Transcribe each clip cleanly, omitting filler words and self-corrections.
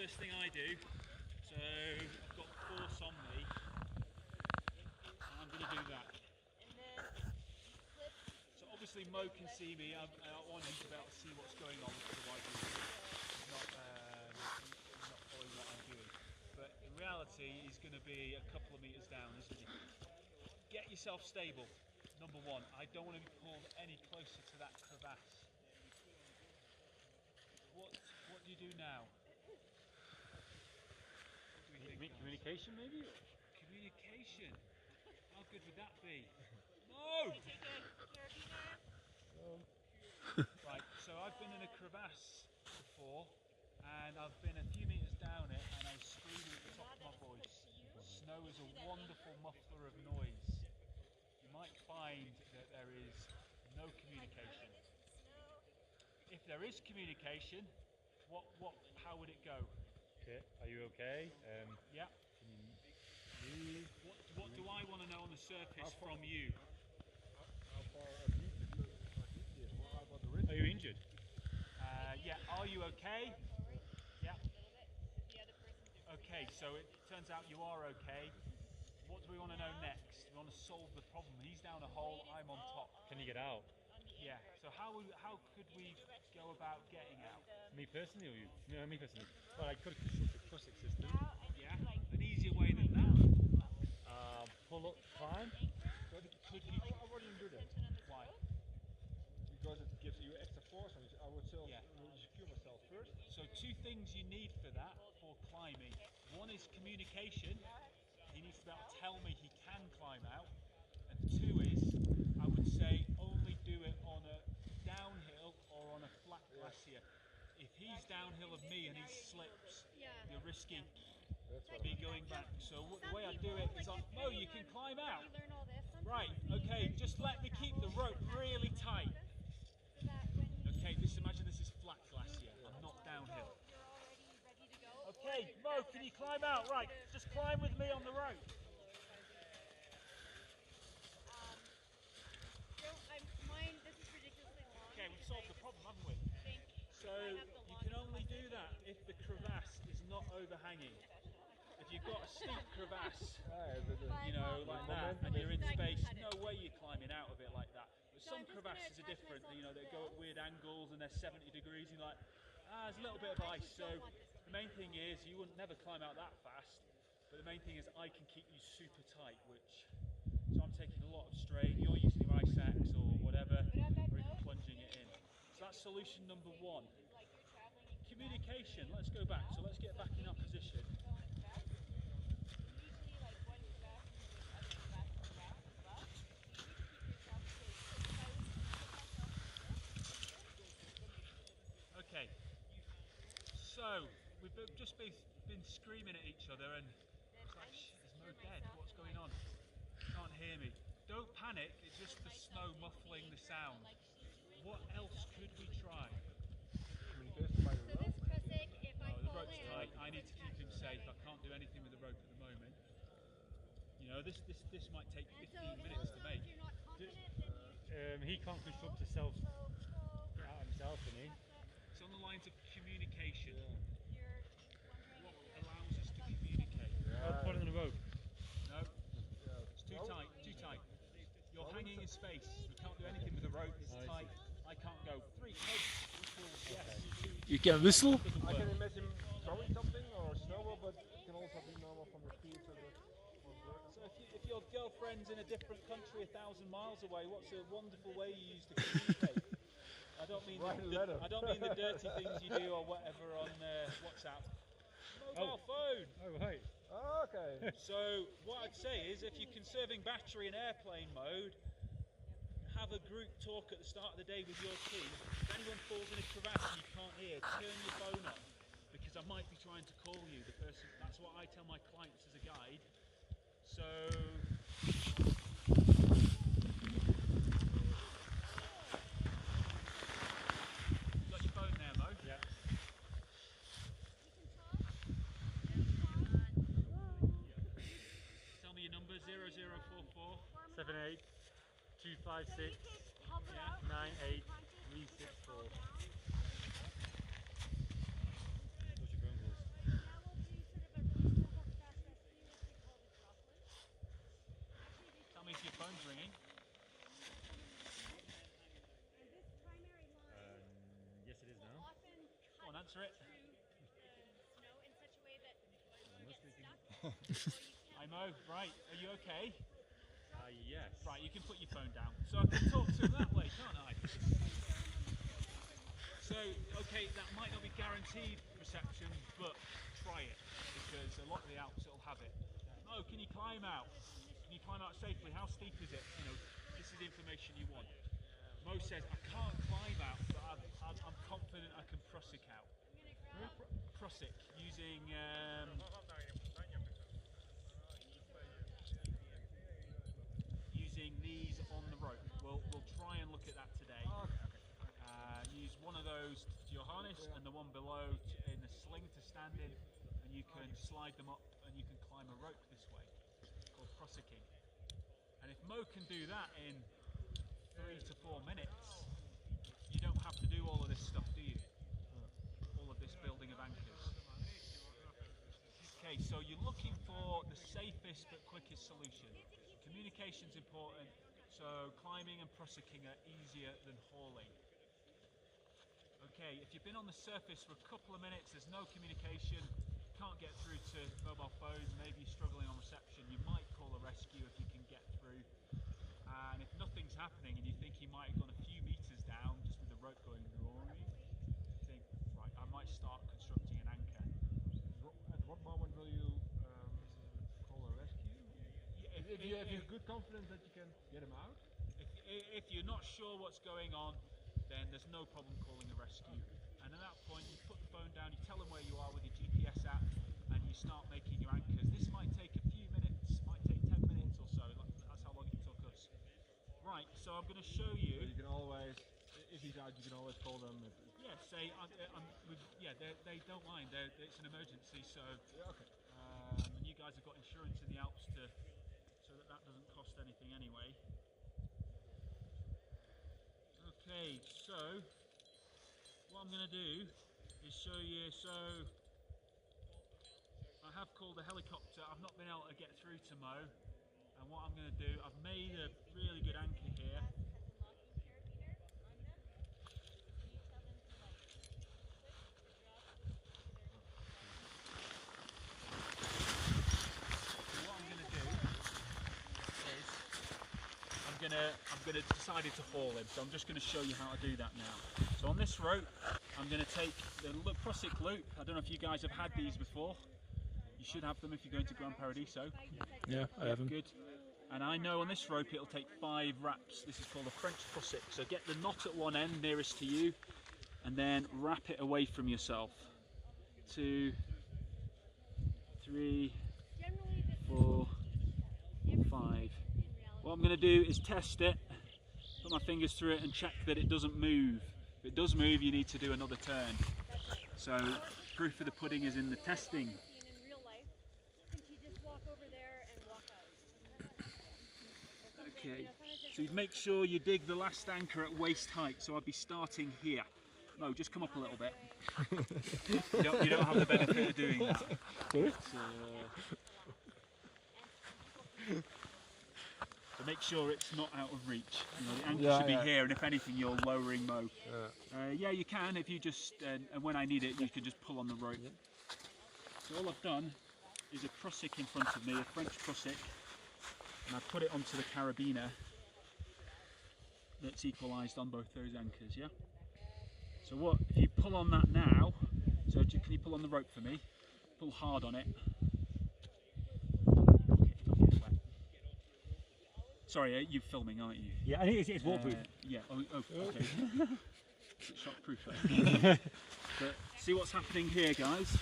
first thing I do. So I've got force on me. And I'm going to do that. So obviously Mo can see me. I want him to be able to see what's going on, otherwise he's not following what I'm doing. But in reality, he's going to be a couple of meters down, isn't he? Get yourself stable. Number one, I don't want to be pulled any closer to that crevasse. What do you do now? What do we think? Communication, maybe? Communication? How good would that be? No! Right, so I've been in a crevasse before, and I've been a few meters down it, and I was screaming at the top of my voice. Snow is a wonderful muffler of noise. You might find that there is no communication. If there is communication, how would it go? Okay, are you okay? Yeah. Can you move? What do I want to know on the surface from you? How far about the wrist? Are you injured? Yeah, are you okay? Yeah. Okay, so it turns out you are okay. What do we want to know next? We want to solve the problem. He's down a hole, I'm on top. Can you get out? Yeah, so how could we go about getting out? Me personally or you? No, me personally. Well, I could construct a crossing system. Yeah, an easier way than that. Pull up, climb. I wouldn't do that. Why? Because it gives you extra force on it. I would secure myself first. So two things you need for that, for climbing. One is communication. He needs to be able to tell me he can climb out. And two is, I would say, only do it on a downhill or on a flat glacier. If he's downhill of me and he slips, you're risking me going back. So the way I do it is like, Mo, you can climb out. Right, okay, just let me keep the rope really tight. Okay, just imagine this is flat glacier, I'm not downhill. Okay, Mo, can you climb out? Right, just climb with me on the rope. Okay, we've solved the problem, haven't we? So you can only do that if the crevasse is not overhanging. If you've got a steep crevasse, you know, like that, and you're in space, no way you're climbing out of it like that. But some crevasses are different, you know, they go at weird angles and they're 70 degrees, and you're like, there's a little bit of ice. So the main thing is, you wouldn't never climb out that fast, but the main thing is I can keep you super tight, so I'm taking a lot of strain, you're using your ice axe or whatever, or even plunging it in. So that's solution number one. Communication, let's go back, so let's get back in our position. Okay, so we've just been screaming at each other and it's like, is Mo dead? What's going on? You can't hear me. Don't panic, it's just the snow muffling the sound. What else could we try? Communication by the rope. No, the rope's tight. I need to keep him safe. I can't do anything with the rope at the moment. You know, this might take 15 minutes to make. He can't construct himself out himself, can he? It's on the lines of communication. What allows us to communicate? Put it on the rope. No, it's too tight, too tight. You're hanging in space. You can't do anything with the rope, it's tight. I can't go 3 pegs equals yes. You can whistle? I can imagine throwing something or a snowball, but it can also be normal from your feet. So if your girlfriend's in a different country 1,000 miles away, what's a wonderful way you use to communicate? I don't mean the dirty things you do or whatever on WhatsApp. Mobile phone. Oh, right. Oh, okay. So what I'd say is, if you're conserving battery in airplane mode, have a group talk at the start of the day with your team. If anyone falls in a crevasse and you can't hear, turn your phone on, because I might be trying to call you. The person. That's what I tell my clients as a guide. So. Got your phone there, Mo? Yeah. Tell me your number, 0044 78 256 yeah. 98 364. What's your phone calls? answer it? Hi Mo, right, are you okay? Yes. Right, you can put your phone down. So I can talk to him that way, can't I? So, okay, that might not be guaranteed reception, but try it, because a lot of the Alps will have it. Mo, can you climb out? Can you climb out safely? How steep is it? You know, this is the information you want. Mo says, I can't climb out, but I'm confident I can Prusik out. Prusik, using these on the rope. We'll try and look at that today. Use one of those to your harness and the one below in a sling to stand in, and you can slide them up and you can climb a rope this way, called Prusicking. And if Mo can do that in 3 to 4 minutes, you don't have to do all of this stuff, do you? All of this building of anchors. Okay, so you're looking for the safest but quickest solution. Communication's important, so climbing and Prusicking are easier than hauling. Okay, if you've been on the surface for a couple of minutes, there's no communication, can't get through to mobile phones, maybe you're struggling on reception, you might call a rescue if you can get through. And if nothing's happening and you think he might have gone a few meters down just with the rope going wrong, think, right, I might start constructing an anchor. At what moment will you call a rescue? If you have good confidence that you can get him out? If you're not sure what's going on, then there's no problem calling a rescue. And at that point, you put the phone down, you tell them where you are with your GPS app, and you start making your anchors. This might take a few minutes, might take 10 minutes or so. That's how long it took us. Right, so I'm going to show you. So you can always, if he's out, you can always call them. Yeah, say, they don't mind. It's an emergency, so. Yeah, okay. And you guys have got insurance in the Alps so that doesn't cost anything anyway. Okay, so what I'm going to do is show you. So I have called a helicopter. I've not been able to get through to Mo, and what I'm going to do, I've made a really good anchor here. I'm gonna decided to haul him, so I'm just going to show you how to do that now. So on this rope, I'm going to take the Prusik loop. I don't know if you guys have had these before. You should have them if you're going to Gran Paradiso. Yeah, I have them. Good. And I know on this rope it'll take 5 wraps. This is called a French Prusik. So get the knot at one end nearest to you, and then wrap it away from yourself. 2, 3, 4, 5. What I'm going to do is test it, put my fingers through it and check that it doesn't move. If it does move, you need to do another turn. So proof of the pudding is in the testing. Okay, so you make sure you dig the last anchor at waist height, so I'd be starting here. No, just come up a little bit. You don't have the benefit of doing that. So make sure it's not out of reach. You know, the anchor should be here, and if anything, you're lowering Mo. Yeah, you can if you just, and when I need it, you can just pull on the rope. So all I've done is a Prusik in front of me, a French Prusik, and I've put it onto the carabiner that's equalised on both those anchors, yeah? So what, if you pull on that now, so can you pull on the rope for me? Pull hard on it. Sorry, you're filming, aren't you? Yeah, I think it's waterproof. Yeah, okay. It's shockproof. But see what's happening here, guys.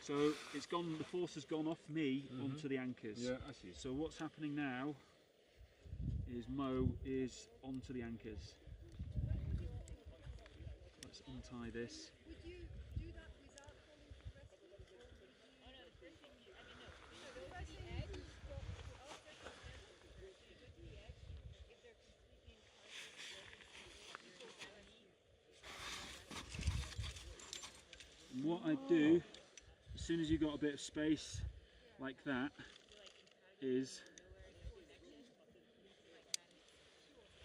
So it's gone, the force has gone off me onto the anchors. Yeah, I see. So what's happening now is Mo is onto the anchors. Let's untie this. And what I do, as soon as you've got a bit of space like that, is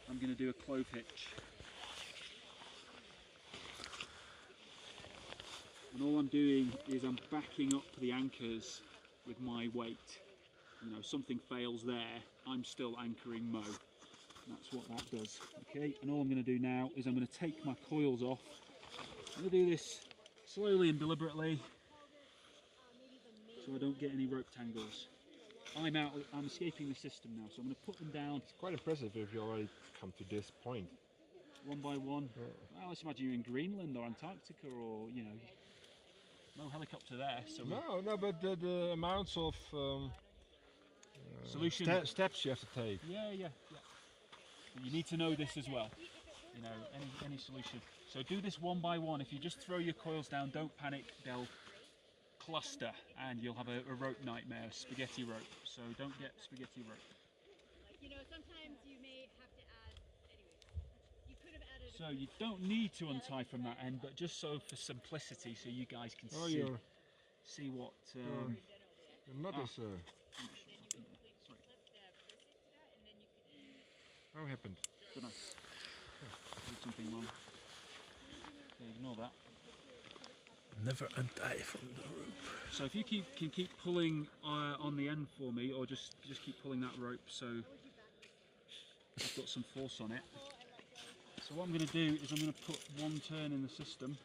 I'm going to do a clove hitch. and all I'm doing is I'm backing up the anchors with my weight. You know, something fails there, I'm still anchoring Mo. That's what that does. Okay, and all I'm going to do now is I'm going to take my coils off. I'm going to do this slowly and deliberately so I don't get any rope tangles. I'm escaping the system now, so I'm going to put them down. It's quite impressive if you already come to this point. One by one. Yeah. Well, let's imagine you're in Greenland or Antarctica, or, you know, no helicopter there. So No, but the amounts of solution steps you have to take. Yeah. You need to know this as well. You know, any solution. So do this one by one. If you just throw your coils down, don't panic. They'll cluster, and you'll have a rope nightmare, a spaghetti rope. So don't get spaghetti rope. You know, sometimes you may have to add. Anyway, you could have added. So you don't need to untie from that end, but just so for simplicity, so you guys can see what. You're not as. Sorry. What happened? Don't know. Did something wrong. Okay, ignore that. Never untie from the rope. So if you can keep pulling on the end for me, or just keep pulling that rope, so I've got some force on it. So what I'm going to do is I'm going to put one turn in the system.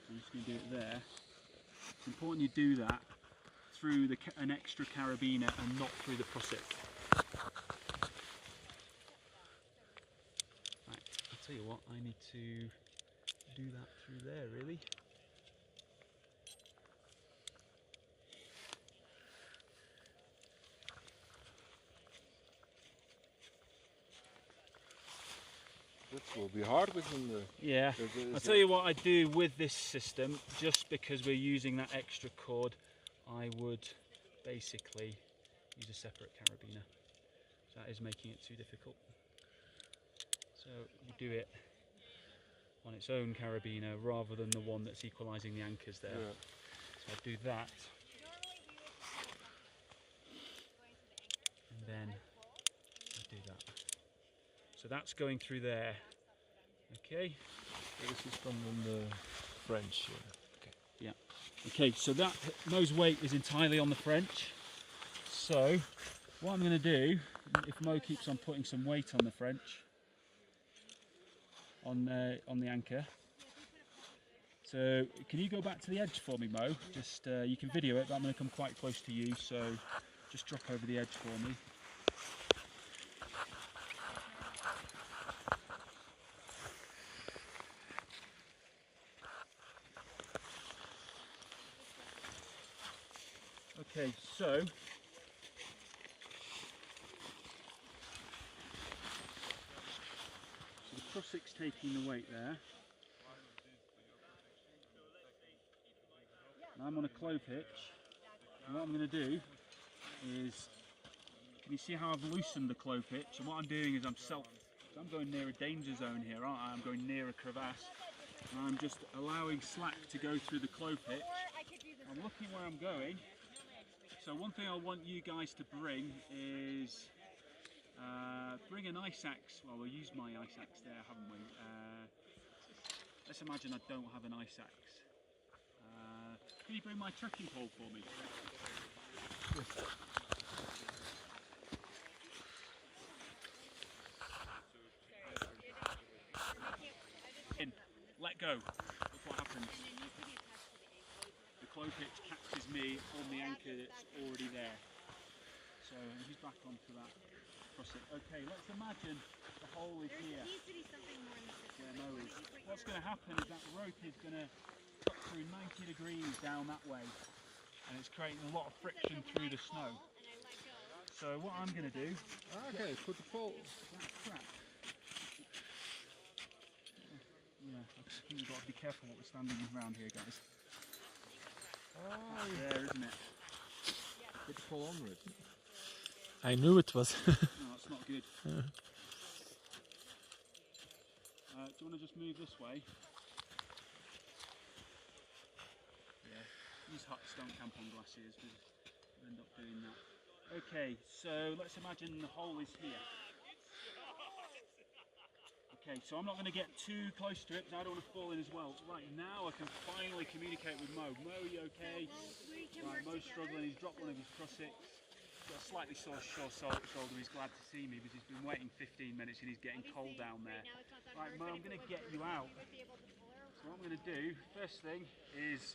I'm just going to do it there. It's important you do that through an extra carabiner and not through the prusik. Right, I'll tell you what, I need to do that through there, really. That will be hard within the. Yeah, I'll tell you what I do with this system, just because we're using that extra cord, I would basically use a separate carabiner. So that is making it too difficult. So you do it on its own carabiner rather than the one that's equalising the anchors there. Yeah. So I do that. And then I do that. So that's going through there. Okay. This is from the French. Yeah. Okay, so that Mo's weight is entirely on the French. So what I'm going to do, if Mo keeps on putting some weight on the French, on the anchor. So can you go back to the edge for me, Mo? Just you can video it, but I'm going to come quite close to you. So just drop over the edge for me. Okay, so the Prussik's taking the weight there. Now I'm on a clove hitch, and what I'm going to do is, can you see how I've loosened the clove hitch? And what I'm doing is I'm going near a danger zone here, aren't I? I'm going near a crevasse, and I'm just allowing slack to go through the clove hitch. I'm looking where I'm going. So one thing I want you guys to bring is bring an ice axe. Well, we'll use my ice axe there, haven't we? Let's imagine I don't have an ice axe. Can you bring my trekking pole for me? In, let go. Look what happens. The clove hitch catches me on the anchor that's already there. So he's back onto that. Okay, let's imagine the hole is here. There needs to be something more in the system. Yeah, no worries. What's going to happen is that rope is going to cut through 90 degrees down that way, and it's creating a lot of friction through the snow. So what I'm going to do... Okay, put the pole... That crap. Yeah, I think we've got to be careful what we're standing around here, guys. Oh, There, isn't it? put the pole under it. I knew it was. No, it's not good. Do you want to just move this way? Yeah, these huts don't camp on glaciers, we'll end up doing that. Okay, so let's imagine the hole is here. Okay, so I'm not going to get too close to it because I don't want to fall in as well. Right, now I can finally communicate with Mo. Mo, you okay? Right, Mo's struggling, he's dropped one of his crussicks. He's got a slightly sore shoulder, he's glad to see me because he's been waiting 15 minutes and he's getting cold down there. Right, Mo, I'm going to get you out. So what I'm going to do, first thing is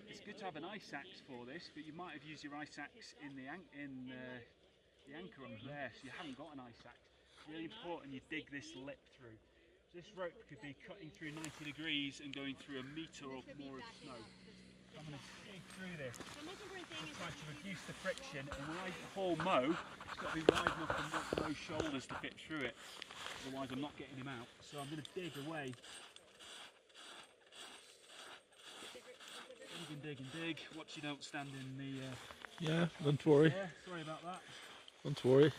it's good to have an ice axe for this, but you might have used your ice axe in the anchor up there, so you haven't got an ice axe. It's really important you dig this lip through. So this rope could be cutting through 90 degrees and going through a metre or more of snow. So I'm going to dig through this, try to reduce the friction, and when I haul Mo, it's got to be wide enough for Mo's shoulders to fit through it, otherwise I'm not getting him out. So I'm going to dig away. Dig and dig and dig. Watch you don't stand in the... Yeah, don't worry. Yeah, sorry about that. Don't worry.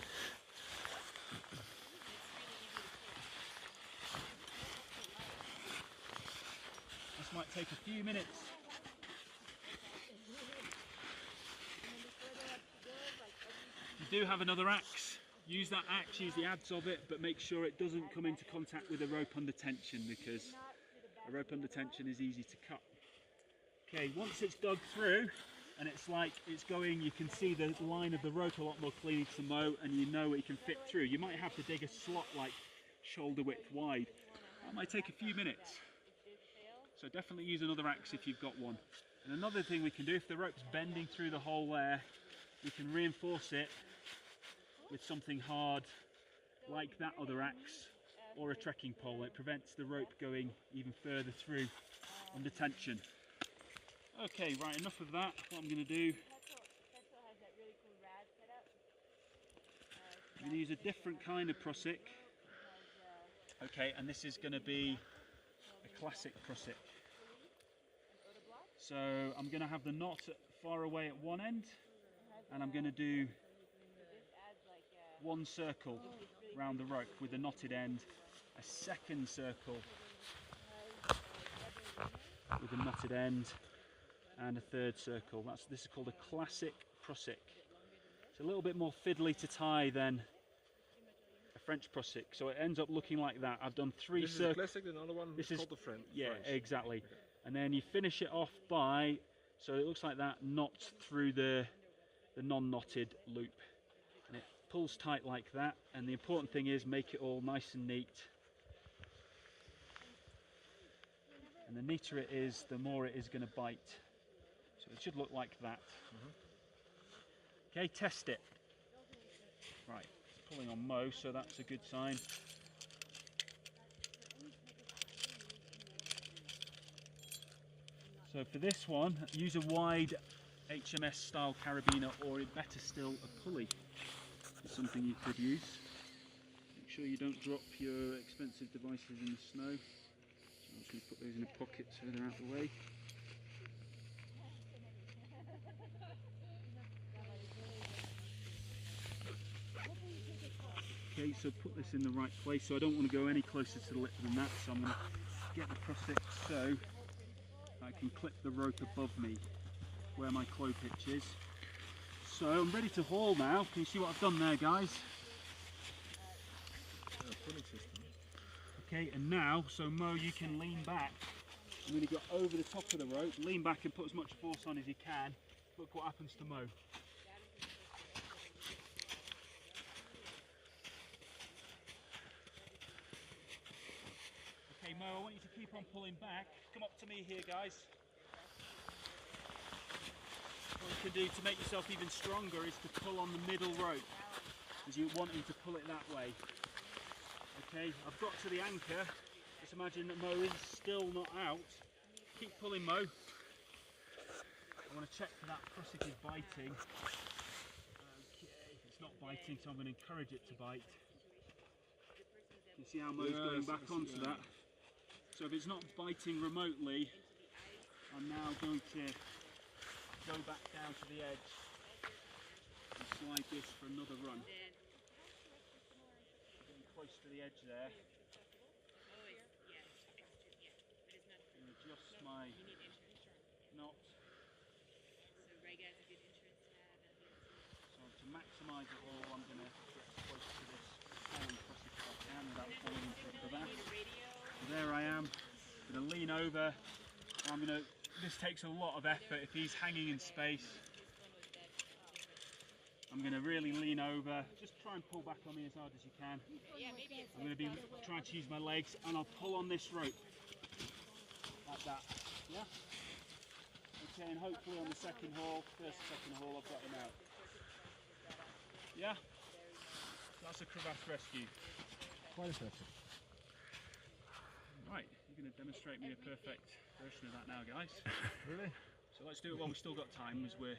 This might take a few minutes. You do have another axe. Use that axe, use the adze of it, but make sure it doesn't come into contact with a rope under tension because a rope under tension is easy to cut. Okay, once it's dug through and it's like it's going, you can see the line of the rope a lot more clearly to Mo, and you know it can fit through. You might have to dig a slot like shoulder width wide. That might take a few minutes. So definitely use another axe if you've got one. And another thing we can do, if the rope's bending through the hole there, we can reinforce it with something hard like that other axe or a trekking pole. It prevents the rope going even further through under tension. Okay, right, enough of that. What I'm going to do, I'm going to use a different kind of prusik. Okay, and this is going to be a classic prusik. So I'm going to have the knot far away at one end, and I'm going to do one circle round the rope with the knotted end, a second circle with the knotted end, and a third circle. This is called a classic prusik. It's a little bit more fiddly to tie than a French prusik, so it ends up looking like that. I've done three circles. This is classic, another one is called the French. Yeah, French. exactly. Okay. And then you finish it off by, so it looks like that, knot through the non-knotted loop. And it pulls tight like that, and the important thing is make it all nice and neat. And the neater it is, the more it is going to bite. So it should look like that. Okay, test it. Right, it's pulling on Mo, so that's a good sign. So for this one, use a wide HMS style carabiner, or better still, a pulley. It's something you could use. Make sure you don't drop your expensive devices in the snow. So I'm just going to put those in a pocket so they're out of the way. Okay, so put this in the right place. So I don't want to go any closer to the lip than that, so I'm going to get the prusik so I can clip the rope above me where my claw pitch is. So I'm ready to haul now. Can you see what I've done there, guys? Okay, and now, so Mo, you can lean back. I'm going to go over the top of the rope, lean back and put as much force on as you can. Look what happens to Mo. Okay, Mo, I want you to keep on pulling back. Come up to me here, guys. What you can do to make yourself even stronger is to pull on the middle rope, as you're wanting to pull it that way. Okay, I've got to the anchor. Just imagine that Mo is still not out. Keep pulling, Mo. I want to check that prusik is biting. Okay, it's not biting, so I'm going to encourage it to bite. You see how Mo's going back onto that. So if it's not biting remotely, I'm now going to go back down to the edge and slide this for another run. Getting close to the edge there. And adjust my knot. So to maximise it all, I'm going to get as close to this pulling prusik as I can without pulling over. This takes a lot of effort. If he's hanging in space, I'm going to really lean over. Just try and pull back on me as hard as you can. I'm going to be trying to use my legs, and I'll pull on this rope like that. Yeah. Okay, and hopefully on the second haul, first and second haul, I've got him out. Yeah. That's a crevasse rescue. Quite effective. Right, you're going to demonstrate me a perfect version of that now, guys. Really? So let's do it while we've still got time, as we're